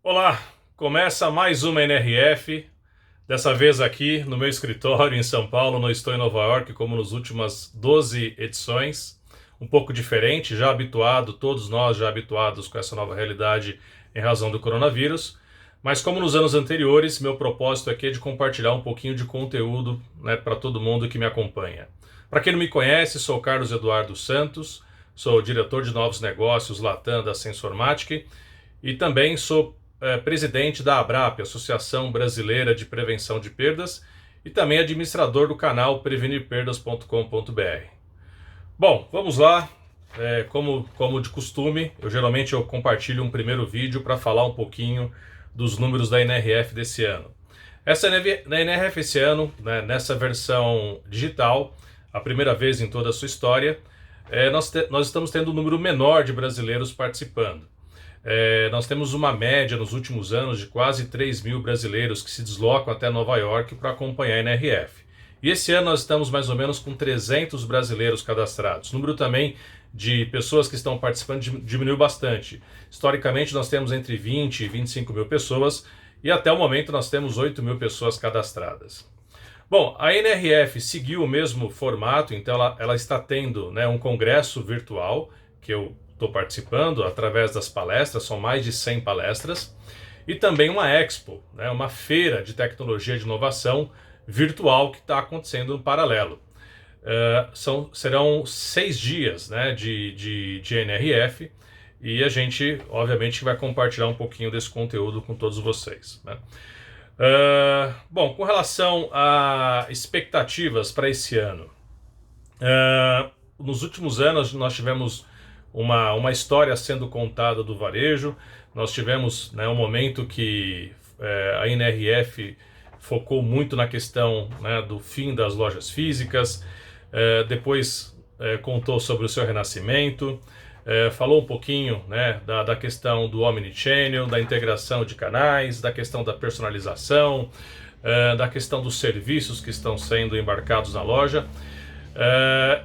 Olá, começa mais uma NRF, dessa vez aqui no meu escritório em São Paulo, não estou em Nova York como nas últimas 12 edições, um pouco diferente, já habituado, todos nós já habituados com essa nova realidade em razão do coronavírus, mas como nos anos anteriores, meu propósito aqui é de compartilhar um pouquinho de conteúdo, para todo mundo que me acompanha. Para quem não me conhece, sou Carlos Eduardo Santos, sou diretor de novos negócios Latam da Sensormatic e também sou presidente da ABRAP, Associação Brasileira de Prevenção de Perdas, e também administrador do canal prevenirperdas.com.br. Bom, vamos lá. Como de costume, eu compartilho um primeiro vídeo para falar um pouquinho dos números da NRF desse ano. Na NRF esse ano, né, nessa versão digital, a primeira vez em toda a sua história, nós estamos tendo um número menor de brasileiros participando. Nós temos uma média nos últimos anos de quase 3 mil brasileiros que se deslocam até Nova York para acompanhar a NRF. E esse ano nós estamos mais ou menos com 300 brasileiros cadastrados. O número também de pessoas que estão participando diminuiu bastante. Historicamente nós temos entre 20 e 25 mil pessoas e até o momento nós temos 8 mil pessoas cadastradas. Bom, a NRF seguiu o mesmo formato, então ela está tendo, né, um congresso virtual que eu estou participando através das palestras, são mais de 100 palestras, e também uma Expo, né, uma feira de tecnologia de inovação virtual que está acontecendo em paralelo. Serão 6 dias, né, de NRF, e a gente, obviamente, vai compartilhar um pouquinho desse conteúdo com todos vocês, né? Bom, com relação a expectativas para esse ano, nos últimos anos nós tivemos uma história sendo contada do varejo. Nós tivemos, né, um momento que a NRF focou muito na questão, né, do fim das lojas físicas, depois contou sobre o seu renascimento, falou um pouquinho, né, da questão do Omnichannel, da integração de canais, da questão da personalização, da questão dos serviços que estão sendo embarcados na loja.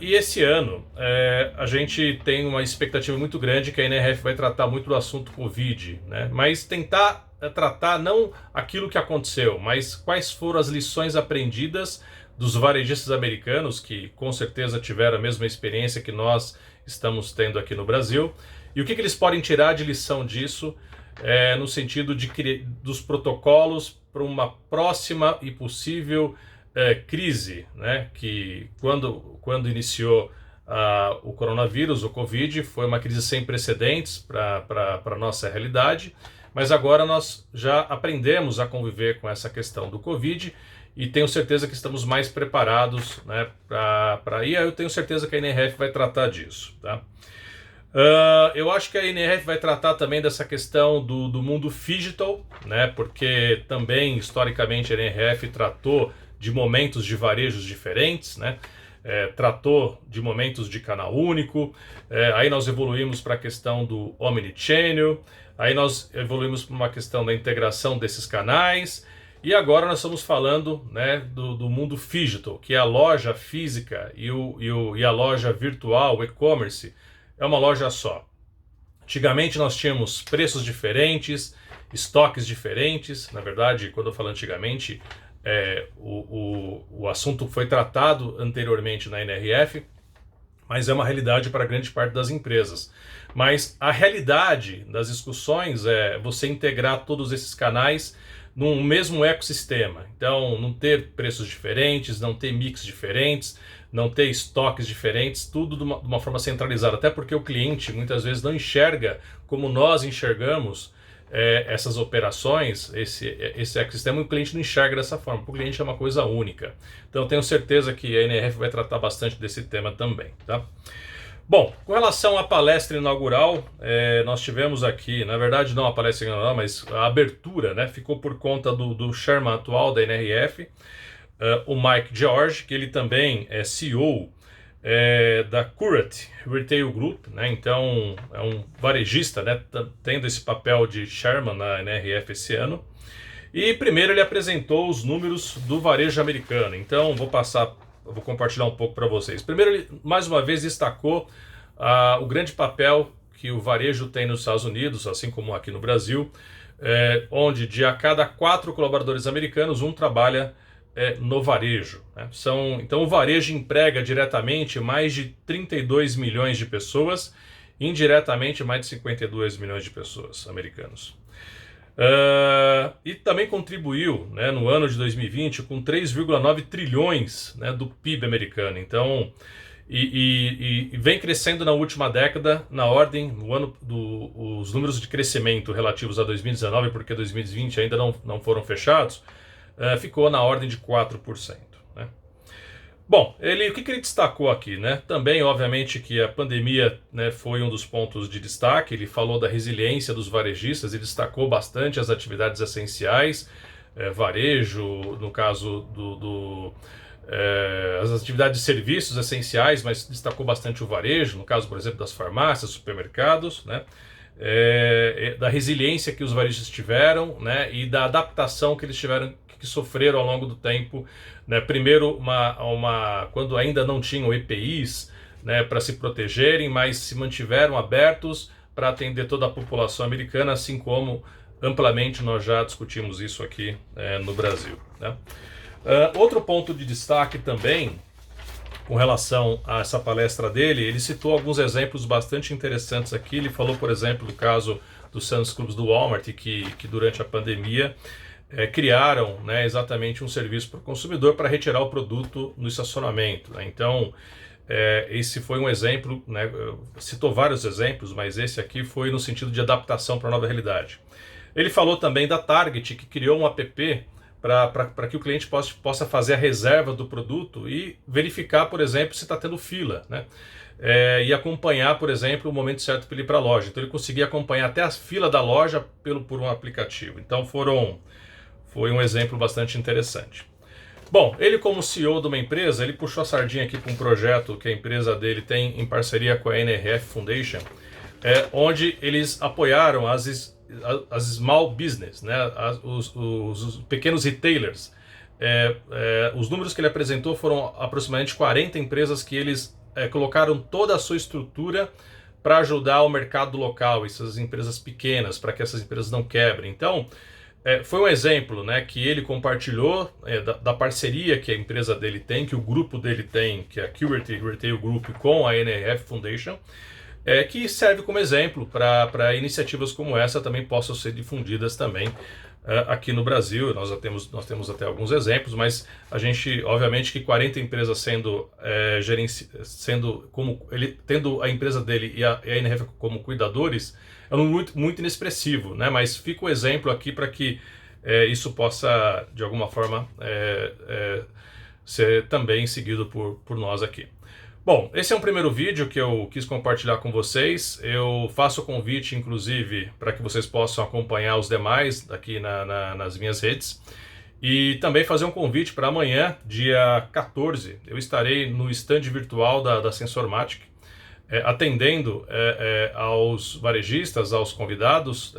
E esse ano a gente tem uma expectativa muito grande que a NRF vai tratar muito do assunto Covid, né? Mas tentar tratar não aquilo que aconteceu, mas quais foram as lições aprendidas dos varejistas americanos, que com certeza tiveram a mesma experiência que nós estamos tendo aqui no Brasil, e o que eles podem tirar de lição disso, no sentido dos protocolos para uma próxima e possível crise, né, que quando iniciou o coronavírus, o Covid, foi uma crise sem precedentes para a nossa realidade, mas agora nós já aprendemos a conviver com essa questão do Covid e tenho certeza que estamos mais preparados, né, e eu tenho certeza que a NRF vai tratar disso, tá? Eu acho que a NRF vai tratar também dessa questão do mundo digital, né, porque também historicamente a NRF tratou de momentos de varejos diferentes, né? Tratou de momentos de canal único, aí nós evoluímos para a questão do Omnichannel, aí nós evoluímos para uma questão da integração desses canais, e agora nós estamos falando, né, do mundo digital, que é a loja física e a loja virtual, o e-commerce, é uma loja só. Antigamente nós tínhamos preços diferentes, estoques diferentes. Na verdade, quando eu falo antigamente, o assunto foi tratado anteriormente na NRF, mas é uma realidade para grande parte das empresas. Mas a realidade das discussões é você integrar todos esses canais num mesmo ecossistema. Então, não ter preços diferentes, não ter mix diferentes, não ter estoques diferentes, tudo de uma forma centralizada. Até porque o cliente muitas vezes não enxerga como nós enxergamos essas operações, esse ecossistema, o cliente não enxerga dessa forma. Para o cliente é uma coisa única. Então, tenho certeza que a NRF vai tratar bastante desse tema também, tá? Bom, com relação à palestra inaugural, nós tivemos aqui, na verdade não a palestra inaugural, mas a abertura, né, ficou por conta do chairman atual da NRF, o Mike George, que ele também é CEO da Curate Retail Group, né? Então é um varejista, né, tendo esse papel de chairman na NRF esse ano. E primeiro ele apresentou os números do varejo americano, então eu vou compartilhar um pouco para vocês. Primeiro ele mais uma vez destacou o grande papel que o varejo tem nos Estados Unidos, assim como aqui no Brasil, onde de a cada 4 colaboradores americanos, um trabalha no varejo, né? Então o varejo emprega diretamente mais de 32 milhões de pessoas, indiretamente mais de 52 milhões de pessoas americanos. E também contribuiu, né, no ano de 2020 com 3,9 trilhões, né, do PIB americano. Então, e vem crescendo na última década, na ordem, no ano os números de crescimento relativos a 2019, porque 2020 ainda não foram fechados, ficou na ordem de 4%. Né? Bom, o que ele destacou aqui, né? Também, obviamente, que a pandemia, né, foi um dos pontos de destaque. Ele falou da resiliência dos varejistas e destacou bastante as atividades essenciais, varejo, no caso as atividades de serviços essenciais, mas destacou bastante o varejo, no caso, por exemplo, das farmácias, supermercados, né? Da resiliência que os varejistas tiveram, né? E da adaptação que eles tiveram, que sofreram ao longo do tempo, né? Primeiro, quando ainda não tinham EPIs, né, para se protegerem, mas se mantiveram abertos para atender toda a população americana, assim como amplamente nós já discutimos isso aqui no Brasil. Né? Outro ponto de destaque também, com relação a essa palestra dele, ele citou alguns exemplos bastante interessantes aqui. Ele falou, por exemplo, do caso dos Sam's Clubs do Walmart, que durante a pandemia criaram, né, exatamente um serviço para o consumidor para retirar o produto no estacionamento. Né? Então, esse foi um exemplo, né, citou vários exemplos, mas esse aqui foi no sentido de adaptação para a nova realidade. Ele falou também da Target, que criou um app para que o cliente possa fazer a reserva do produto e verificar, por exemplo, se está tendo fila, né? E acompanhar, por exemplo, o momento certo para ele ir para a loja. Então ele conseguia acompanhar até a fila da loja por um aplicativo. Então foi um exemplo bastante interessante. Bom, ele como CEO de uma empresa, ele puxou a sardinha aqui para um projeto que a empresa dele tem em parceria com a NRF Foundation, onde eles apoiaram as small business, né, os pequenos retailers. Os números que ele apresentou foram aproximadamente 40 empresas que eles colocaram toda a sua estrutura para ajudar o mercado local, essas empresas pequenas, para que essas empresas não quebrem. Então, foi um exemplo, né, que ele compartilhou da parceria que a empresa dele tem, que o grupo dele tem, que é a Curate Retail Group com a NRF Foundation, que serve como exemplo para iniciativas como essa também possam ser difundidas também aqui no Brasil. Nós temos até alguns exemplos, mas a gente, obviamente, que 40 empresas tendo a empresa dele e a NRF como cuidadores, é muito inexpressivo, né? Mas fica o exemplo aqui para que isso possa, de alguma forma, ser também seguido por nós aqui. Bom, esse é um primeiro vídeo que eu quis compartilhar com vocês. Eu faço o convite, inclusive, para que vocês possam acompanhar os demais aqui nas minhas redes. E também fazer um convite para amanhã, dia 14, eu estarei no stand virtual da Sensormatic, atendendo aos varejistas, aos convidados.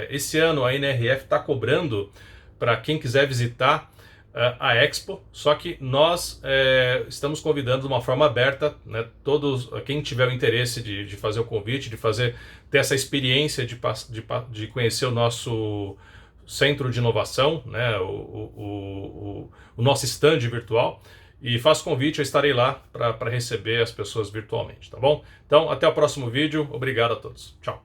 Esse ano a NRF está cobrando para quem quiser visitar a Expo, só que nós estamos convidando de uma forma aberta, né, quem tiver o interesse de fazer o convite, ter essa experiência de conhecer o nosso centro de inovação, né, o nosso stand virtual, e faço convite, eu estarei lá para receber as pessoas virtualmente, tá bom? Então, até o próximo vídeo, obrigado a todos, tchau!